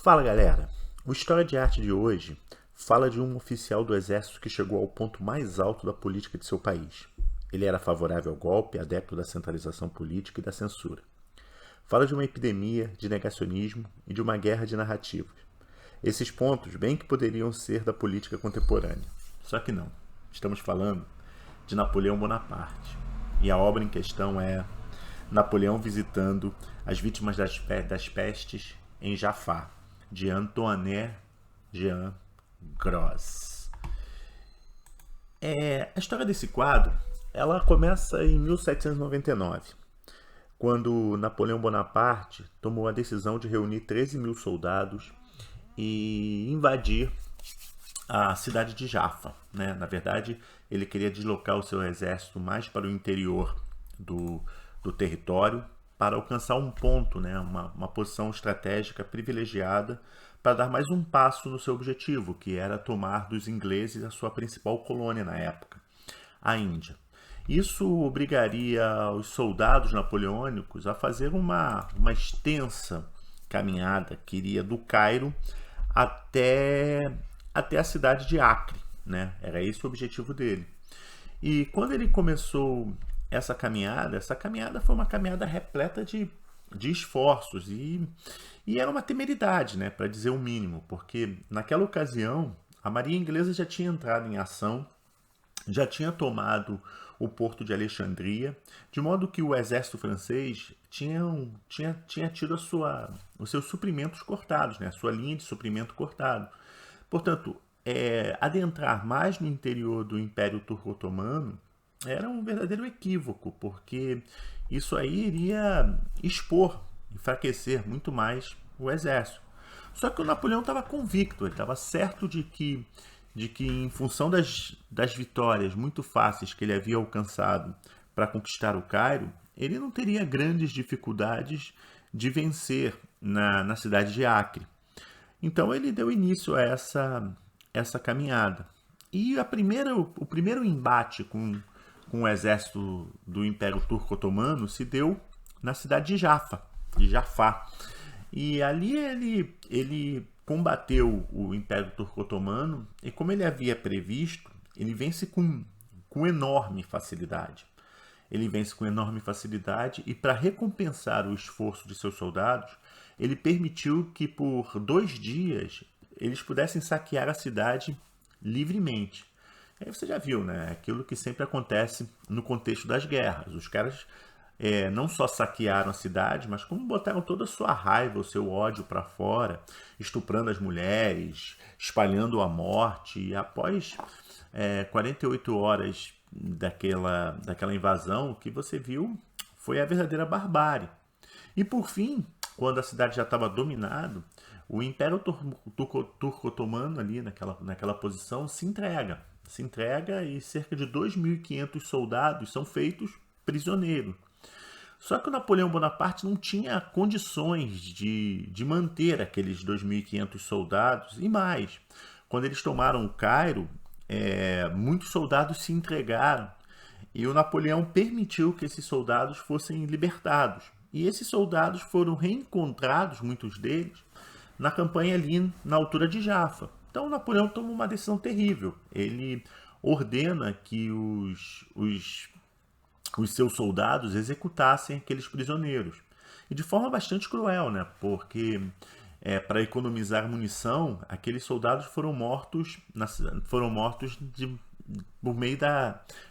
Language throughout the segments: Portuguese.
Fala galera, o História de Arte de hoje fala de um oficial do exército que chegou ao ponto mais alto da política de seu país. Ele era favorável ao golpe, adepto da centralização política e da censura. Fala de uma epidemia, de negacionismo e de uma guerra de narrativas. Esses pontos bem que poderiam ser da política contemporânea. Só que não. Estamos falando de Napoleão Bonaparte. E a obra em questão é Napoleão visitando as vítimas das pestes em Jaffa, de Antoine Jean Gros. A história desse quadro ela começa em 1799, quando Napoleão Bonaparte tomou a decisão de reunir 13 mil soldados e invadir a cidade de Jaffa. Na verdade, ele queria deslocar o seu exército mais para o interior do território para alcançar um ponto, uma posição estratégica privilegiada para dar mais um passo no seu objetivo, que era tomar dos ingleses a sua principal colônia na época, a Índia. Isso obrigaria os soldados napoleônicos a fazer uma extensa caminhada que iria do Cairo até a cidade de Acre. Era esse o objetivo dele. E quando ele começou essa caminhada foi uma caminhada repleta de esforços e era uma temeridade, para dizer o mínimo, porque naquela ocasião a marinha inglesa já tinha entrado em ação, já tinha tomado o porto de Alexandria, de modo que o exército francês tinha tido os seus suprimentos cortados, a sua linha de suprimento cortado. Portanto, adentrar mais no interior do Império Turco-Otomano era um verdadeiro equívoco, porque isso aí iria enfraquecer muito mais o exército. Só que o Napoleão estava convicto, ele estava certo de que em função das vitórias muito fáceis que ele havia alcançado para conquistar o Cairo, ele não teria grandes dificuldades de vencer na cidade de Acre. Então ele deu início a essa caminhada. E o primeiro embate com o exército do Império Turco-Otomano se deu na cidade de Jaffa. E ali ele combateu o Império Turco-Otomano e, como ele havia previsto, ele vence com enorme facilidade. E, para recompensar o esforço de seus soldados, ele permitiu que por 2 dias eles pudessem saquear a cidade livremente. Aí você já viu, aquilo que sempre acontece no contexto das guerras. Os caras não só saquearam a cidade, mas como botaram toda a sua raiva, o seu ódio para fora, estuprando as mulheres, espalhando a morte. E após 48 horas daquela invasão, o que você viu foi a verdadeira barbárie. E por fim, quando a cidade já estava dominada, o Império Turco-Otomano ali naquela posição se entrega e cerca de 2.500 soldados são feitos prisioneiros. Só que o Napoleão Bonaparte não tinha condições de manter aqueles 2.500 soldados e mais. Quando eles tomaram o Cairo, muitos soldados se entregaram e o Napoleão permitiu que esses soldados fossem libertados. E esses soldados foram reencontrados, muitos deles, na campanha ali na altura de Jaffa. Então Napoleão toma uma decisão terrível. Ele ordena que os seus soldados executassem aqueles prisioneiros. E de forma bastante cruel, porque para economizar munição, aqueles soldados foram mortos por meio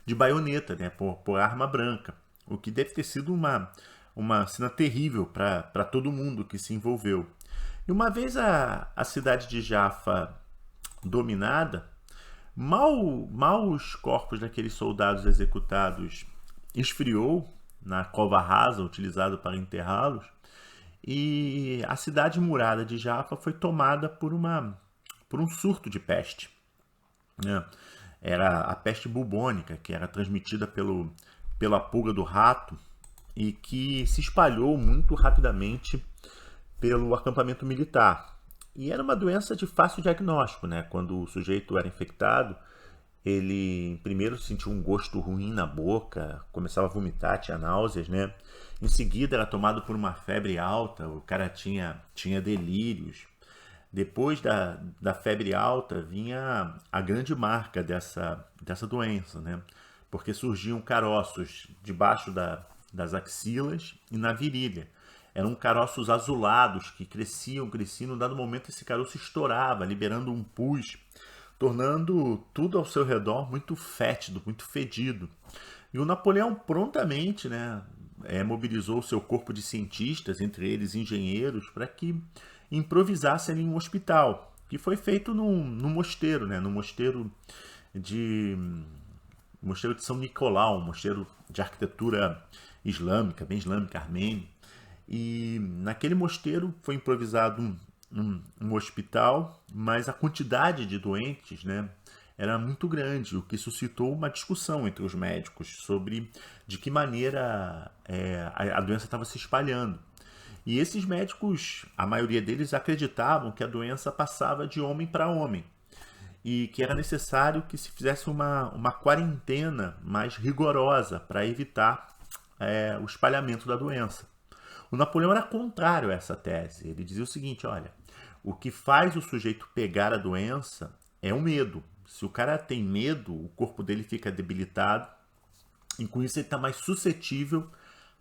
de baioneta, por arma branca. O que deve ter sido uma cena terrível para todo mundo que se envolveu. E uma vez a cidade de Jaffa dominada, mal os corpos daqueles soldados executados esfriou na cova rasa utilizada para enterrá-los, e a cidade murada de Jaffa foi tomada por um surto de peste. Era a peste bubônica, que era transmitida pela pulga do rato e que se espalhou muito rapidamente pelo acampamento militar. E era uma doença de fácil diagnóstico, Quando o sujeito era infectado, ele primeiro sentiu um gosto ruim na boca, começava a vomitar, tinha náuseas, Em seguida era tomado por uma febre alta, o cara tinha delírios. Depois da febre alta vinha a grande marca dessa doença, né? Porque surgiam caroços debaixo das axilas e na virilha. Eram caroços azulados que cresciam, cresciam. Em dado momento, esse caroço estourava, liberando um pus, tornando tudo ao seu redor muito fétido, muito fedido. E o Napoleão prontamente, né, mobilizou o seu corpo de cientistas, entre eles engenheiros, para que improvisassem ali um hospital, que foi feito num mosteiro, né, no de mosteiro de São Nicolau, um mosteiro de arquitetura islâmica, bem islâmica, armênia. E naquele mosteiro foi improvisado um hospital, mas a quantidade de doentes, né, era muito grande, o que suscitou uma discussão entre os médicos sobre de que maneira a doença estava se espalhando. E esses médicos, a maioria deles acreditavam que a doença passava de homem para homem e que era necessário que se fizesse uma quarentena mais rigorosa para evitar o espalhamento da doença. O Napoleão era contrário a essa tese. Ele dizia o seguinte: olha, o que faz o sujeito pegar a doença é o medo. Se o cara tem medo, o corpo dele fica debilitado e com isso ele está mais suscetível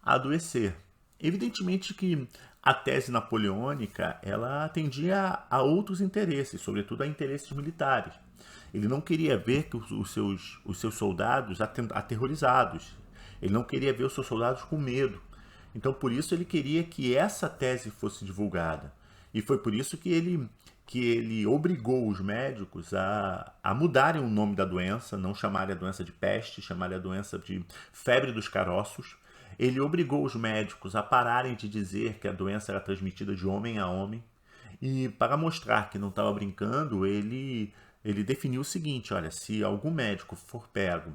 a adoecer. Evidentemente que a tese napoleônica ela atendia a outros interesses, sobretudo a interesses militares. Ele não queria ver que os seus soldados aterrorizados. Ele não queria ver os seus soldados com medo. Então, por isso, ele queria que essa tese fosse divulgada. E foi por isso que ele obrigou os médicos a mudarem o nome da doença, não chamarem a doença de peste, chamarem a doença de febre dos caroços. Ele obrigou os médicos a pararem de dizer que a doença era transmitida de homem a homem. E para mostrar que não estava brincando, ele definiu o seguinte: olha, se algum médico for pego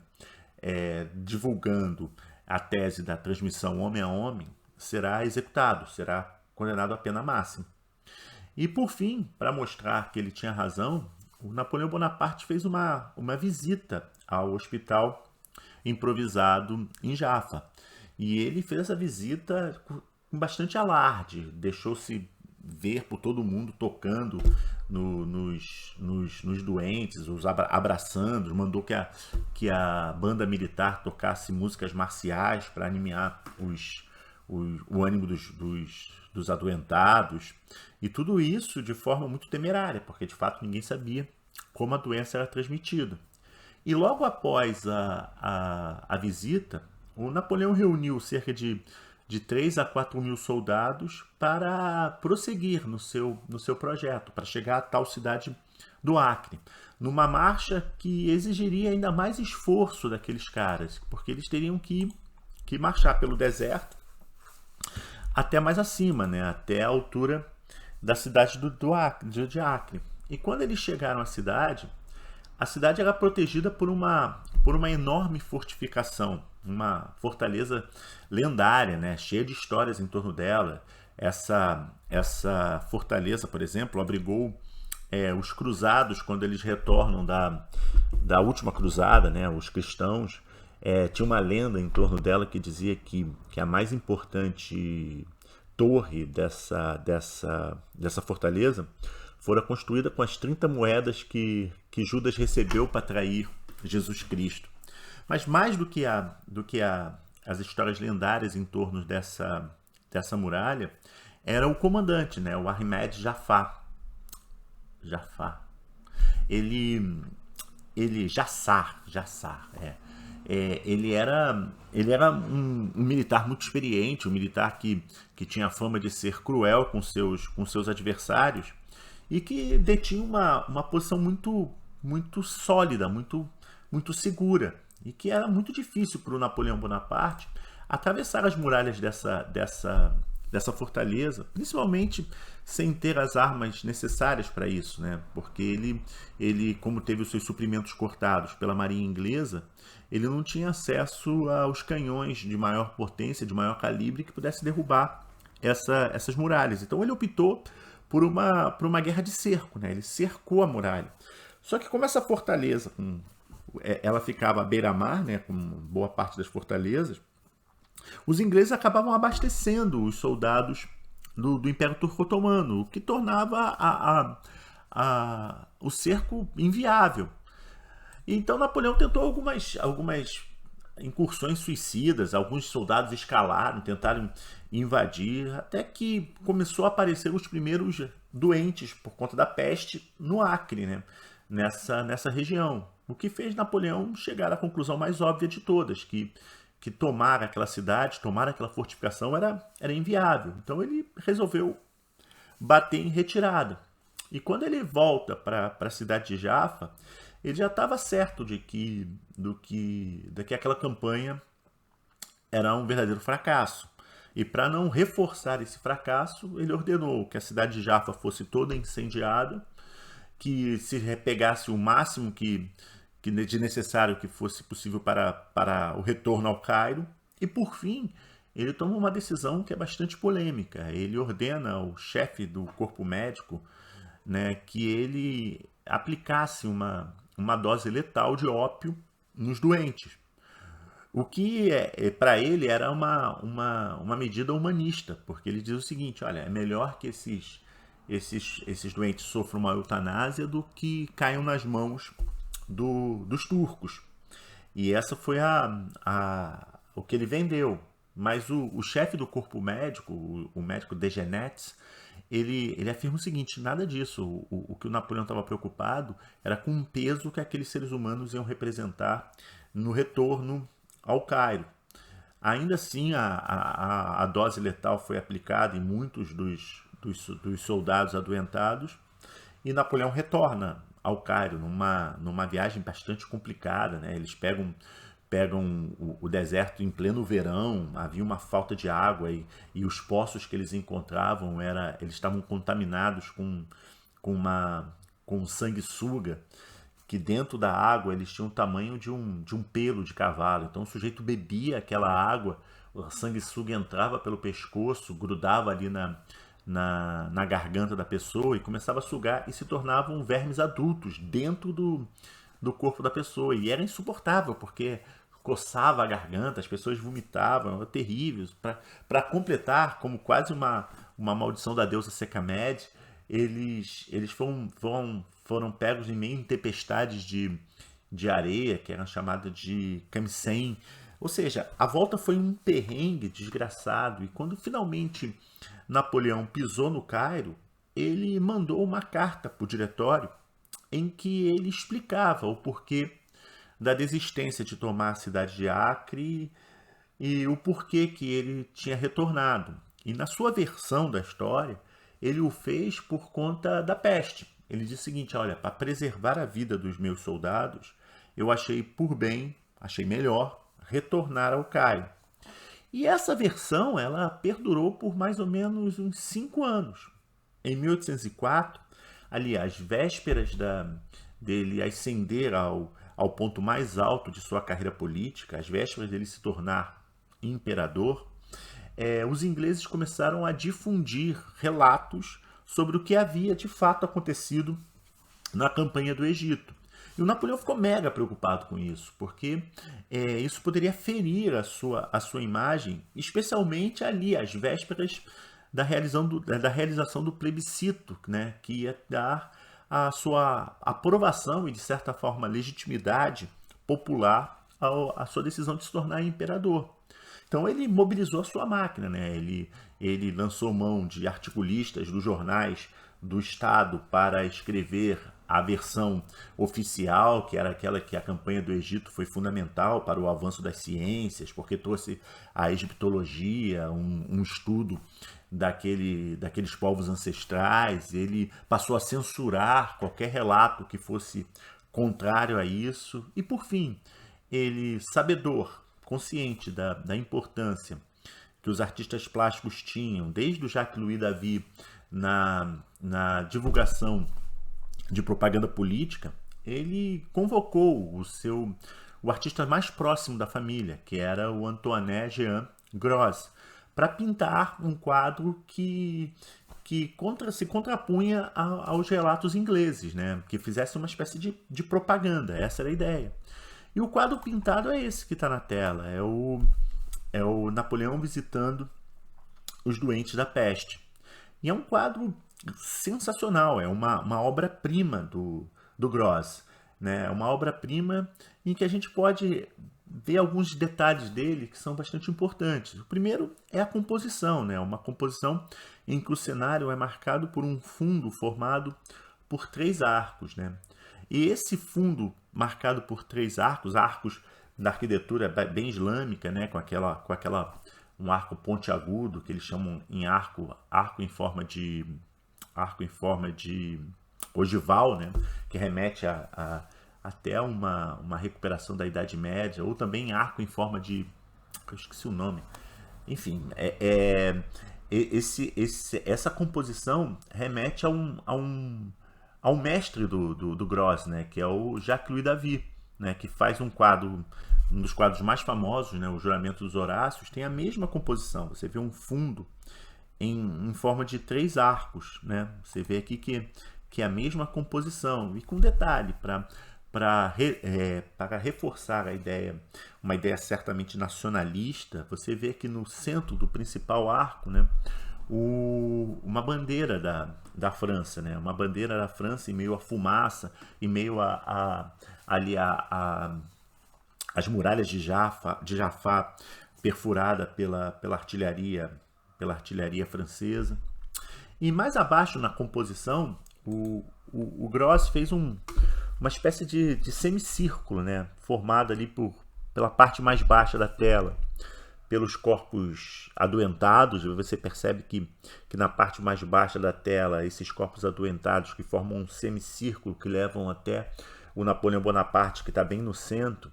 divulgando a tese da transmissão homem a homem, será executado, será condenado à pena máxima. E por fim, para mostrar que ele tinha razão, o Napoleão Bonaparte fez uma visita ao hospital improvisado em Jaffa. E ele fez essa visita com bastante alarde, deixou-se ver por todo mundo tocando nos doentes, os abraçando, mandou que a banda militar tocasse músicas marciais para animar o ânimo dos adoentados. E tudo isso de forma muito temerária, porque de fato ninguém sabia como a doença era transmitida. E logo após a visita, o Napoleão reuniu cerca de 3 a 4 mil soldados para prosseguir no seu projeto, para chegar à tal cidade do Acre, numa marcha que exigiria ainda mais esforço daqueles caras, porque eles teriam que marchar pelo deserto até mais acima, né? Até a altura da cidade de Acre. E quando eles chegaram à cidade, a cidade era protegida por uma enorme fortificação, uma fortaleza lendária, né? Cheia de histórias em torno dela. Essa fortaleza, por exemplo, abrigou os cruzados quando eles retornam da última cruzada, né? Os cristãos. Tinha uma lenda em torno dela que dizia que a mais importante torre dessa fortaleza fora construída com as 30 moedas que Judas recebeu para trair Jesus Cristo. Mas mais do que as histórias lendárias em torno dessa muralha, era o comandante, né, o Ahmed Jafar. Jassar. Ele era um militar muito experiente, um militar que tinha a fama de ser cruel com seus adversários e que detinha uma posição muito sólida, muito segura, e que era muito difícil para o Napoleão Bonaparte atravessar as muralhas dessa fortaleza, principalmente sem ter as armas necessárias para isso, né? Porque ele, como teve os seus suprimentos cortados pela marinha inglesa, ele não tinha acesso aos canhões de maior potência, de maior calibre, que pudesse derrubar essas muralhas. Então ele optou por uma guerra de cerco, né? Ele cercou a muralha. Só que como essa fortaleza ela ficava à beira-mar, né, com boa parte das fortalezas, os ingleses acabavam abastecendo os soldados do Império Turco-Otomano, o que tornava o cerco inviável. Então Napoleão tentou algumas incursões suicidas, alguns soldados escalaram, tentaram invadir, até que começou a aparecer os primeiros doentes por conta da peste no Acre, né? nessa região. O que fez Napoleão chegar à conclusão mais óbvia de todas, que tomar aquela cidade, tomar aquela fortificação era inviável. Então ele resolveu bater em retirada. E quando ele volta para a cidade de Jaffa, ele já estava certo de que aquela campanha era um verdadeiro fracasso. E para não reforçar esse fracasso, ele ordenou que a cidade de Jaffa fosse toda incendiada, que se pegasse o máximo de necessário que fosse possível para o retorno ao Cairo. E por fim, ele toma uma decisão que é bastante polêmica. Ele ordena ao chefe do corpo médico, né, que ele aplicasse uma dose letal de ópio nos doentes. O que para ele era uma medida humanista, porque ele diz o seguinte: olha, é melhor que esses doentes sofram uma eutanásia do que caiam nas mãos dos turcos. E essa foi o que ele vendeu. Mas o chefe do corpo médico, o médico Degenets, ele afirma o seguinte: nada disso. O que o Napoleão estava preocupado era com o peso que aqueles seres humanos iam representar no retorno ao Cairo. Ainda assim, a dose letal foi aplicada em muitos dos soldados adoentados, e Napoleão retorna ao Cairo numa viagem bastante complicada, né? Eles pegam o deserto em pleno verão, havia uma falta de água, e os poços que eles encontravam eles estavam contaminados com sanguessuga, que dentro da água eles tinham o tamanho de um pelo de cavalo. Então o sujeito bebia aquela água, a sanguessuga entrava pelo pescoço, grudava ali na garganta da pessoa e começava a sugar, e se tornavam vermes adultos dentro do corpo da pessoa. E era insuportável, porque coçava a garganta, as pessoas vomitavam, era terrível. Para completar, como quase uma maldição da deusa Sekhmet, eles foram pegos em meio em tempestades de areia, que eram chamadas de Kamsen. Ou seja, a volta foi um perrengue desgraçado. E quando finalmente Napoleão pisou no Cairo, ele mandou uma carta para o diretório em que ele explicava o porquê da desistência de tomar a cidade de Acre e o porquê que ele tinha retornado. E na sua versão da história, ele o fez por conta da peste. Ele disse o seguinte: olha, para preservar a vida dos meus soldados, eu achei melhor retornar ao Cairo. E essa versão ela perdurou por mais ou menos uns 5 anos. Em 1804, ali às vésperas dele ascender ao ponto mais alto de sua carreira política, às vésperas dele se tornar imperador, os ingleses começaram a difundir relatos sobre o que havia de fato acontecido na campanha do Egito. E o Napoleão ficou mega preocupado com isso, porque isso poderia ferir a sua imagem, especialmente ali, às vésperas da realização do plebiscito, né, que ia dar a sua aprovação e, de certa forma, legitimidade popular à sua decisão de se tornar imperador. Então ele mobilizou a sua máquina, né? Ele lançou mão de articulistas dos jornais do Estado para escrever a versão oficial, que era aquela que a campanha do Egito foi fundamental para o avanço das ciências, porque trouxe a egiptologia, um estudo daqueles povos ancestrais. Ele passou a censurar qualquer relato que fosse contrário a isso. E, por fim, ele, sabedor, consciente da importância que os artistas plásticos tinham, desde o Jacques-Louis David na divulgação de propaganda política, ele convocou o artista mais próximo da família, que era o Antoine Jean Gros, para pintar um quadro que se contrapunha aos relatos ingleses, né? Que fizesse uma espécie de propaganda. Essa era a ideia. E o quadro pintado é esse que está na tela. É o Napoleão visitando os doentes da peste. E é um quadro sensacional, é uma obra-prima do Gross, né? É uma obra-prima em que a gente pode ver alguns detalhes dele que são bastante importantes. O primeiro é a composição, né? Uma composição em que o cenário é marcado por um fundo formado por 3 arcos, né? E esse fundo marcado por 3 arcos, arcos da arquitetura bem islâmica, né? Com aquela um arco pontiagudo que eles chamam em arco em forma de ogival, né? Que remete até uma recuperação da Idade Média, ou também arco em forma de... eu esqueci o nome. Enfim, essa composição remete ao mestre do Gross, né? Que é o Jacques-Louis David, né? Que faz um dos quadros mais famosos, né? O Juramento dos Horácios, tem a mesma composição. Você vê um fundo em forma de 3 arcos, né? Você vê aqui que é a mesma composição, e com detalhe, para reforçar a ideia, uma ideia certamente nacionalista. Você vê aqui no centro do principal arco, né, uma bandeira da França, né, uma bandeira da França em meio à fumaça, em meio às muralhas de Jaffa perfurada pela artilharia francesa. E mais abaixo na composição, o Gross fez uma espécie de semicírculo, né, formado ali pela parte mais baixa da tela, pelos corpos adoentados. Você percebe que na parte mais baixa da tela, esses corpos adoentados que formam um semicírculo que levam até o Napoleão Bonaparte, que está bem no centro,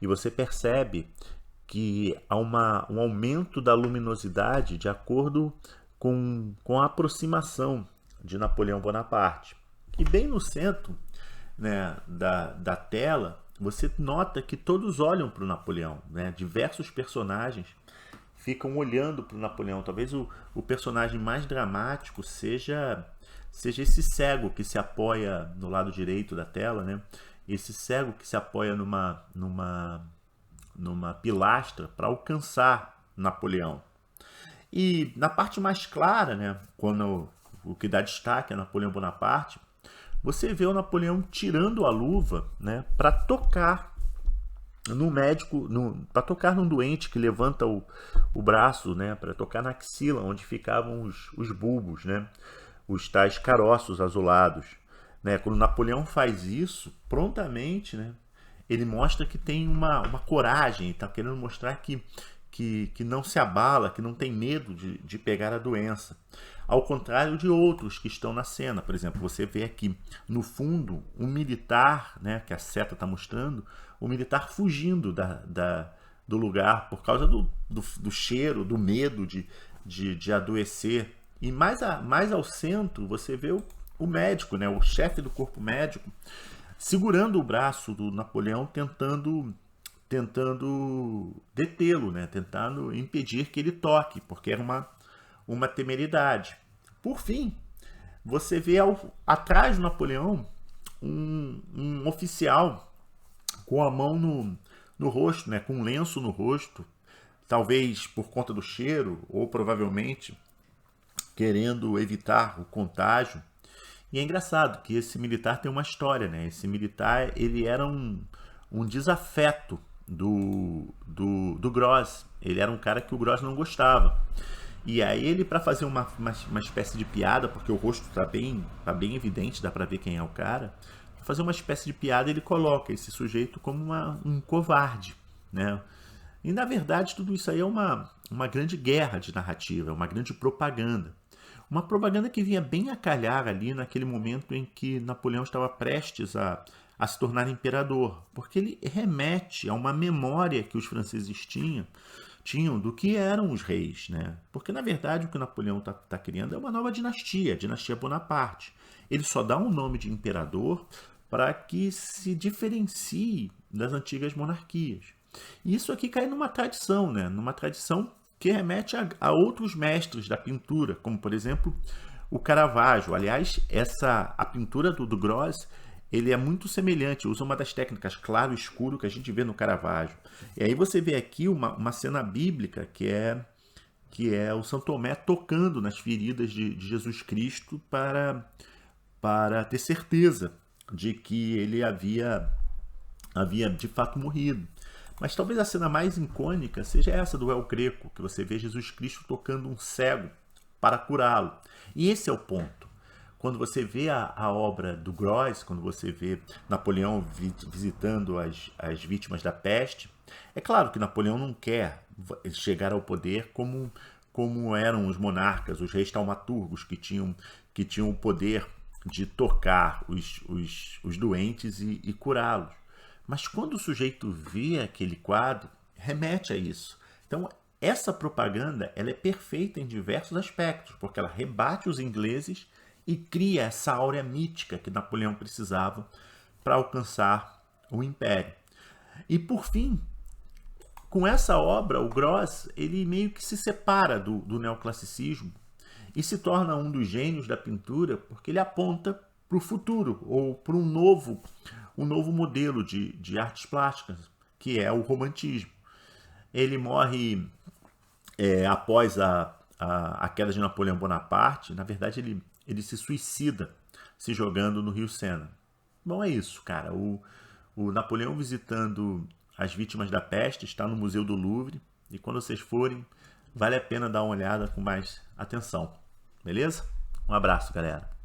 e você percebe que há um aumento da luminosidade de acordo com a aproximação de Napoleão Bonaparte. E bem no centro, né, da tela, você nota que todos olham para o Napoleão, né? Diversos personagens ficam olhando para o Napoleão. Talvez o personagem mais dramático seja esse cego que se apoia no lado direito da tela, né? Esse cego que se apoia numa pilastra para alcançar Napoleão. E na parte mais clara, né, quando o que dá destaque é Napoleão Bonaparte, você vê o Napoleão tirando a luva, né, para tocar no médico, para tocar num doente que levanta o braço, né, para tocar na axila, onde ficavam os bulbos, né, os tais caroços azulados, né. Quando Napoleão faz isso, prontamente, né, ele mostra que tem uma coragem, está querendo mostrar que não se abala, que não tem medo de pegar a doença. Ao contrário de outros que estão na cena. Por exemplo, você vê aqui no fundo um militar, né, que a seta está mostrando, o militar fugindo do lugar por causa do cheiro, do medo de adoecer. E mais ao centro você vê o médico, né, o chefe do corpo médico, segurando o braço do Napoleão, tentando detê-lo, né? Tentando impedir que ele toque, porque era uma temeridade. Por fim, você vê atrás do Napoleão um oficial com a mão no rosto, né? Com um lenço no rosto, talvez por conta do cheiro, ou provavelmente querendo evitar o contágio. E é engraçado que esse militar tem uma história, né? Esse militar, ele era um desafeto do Gross. Ele era um cara que o Gross não gostava. E aí ele, para fazer uma espécie de piada, porque o rosto tá bem evidente, dá para ver quem é o cara, para fazer uma espécie de piada, ele coloca esse sujeito como um covarde, né? E na verdade tudo isso aí é uma grande guerra de narrativa, uma grande propaganda. Uma propaganda que vinha bem a calhar ali naquele momento em que Napoleão estava prestes a se tornar imperador, porque ele remete a uma memória que os franceses tinham do que eram os reis, né? Porque na verdade o que Napoleão está criando é uma nova dinastia, a dinastia Bonaparte. Ele só dá um nome de imperador para que se diferencie das antigas monarquias. E isso aqui cai numa tradição, né? Numa tradição que remete a outros mestres da pintura, como por exemplo o Caravaggio. Aliás, a pintura do Gross, ele é muito semelhante, usa uma das técnicas claro e escuro que a gente vê no Caravaggio. E aí você vê aqui uma cena bíblica que que é o São Tomé tocando nas feridas de Jesus Cristo para ter certeza de que ele havia de fato morrido. Mas talvez a cena mais icônica seja essa do El Greco, que você vê Jesus Cristo tocando um cego para curá-lo. E esse é o ponto. Quando você vê a obra do Greuze, quando você vê Napoleão visitando as vítimas da peste, é claro que Napoleão não quer chegar ao poder como eram os monarcas, os reis taumaturgos, que tinham o poder de tocar os doentes e curá-los. Mas quando o sujeito vê aquele quadro, remete a isso. Então, essa propaganda ela é perfeita em diversos aspectos, porque ela rebate os ingleses e cria essa áurea mítica que Napoleão precisava para alcançar o império. E, por fim, com essa obra, o Greuze ele meio que se separa do neoclassicismo e se torna um dos gênios da pintura, porque ele aponta para o futuro, ou para um novo modelo de artes plásticas, que é o romantismo. Ele morre após a queda de Napoleão Bonaparte. Na verdade, ele se suicida se jogando no Rio Sena. Bom, é isso, cara. O Napoleão visitando as vítimas da peste está no Museu do Louvre, e quando vocês forem, vale a pena dar uma olhada com mais atenção. Beleza? Um abraço, galera.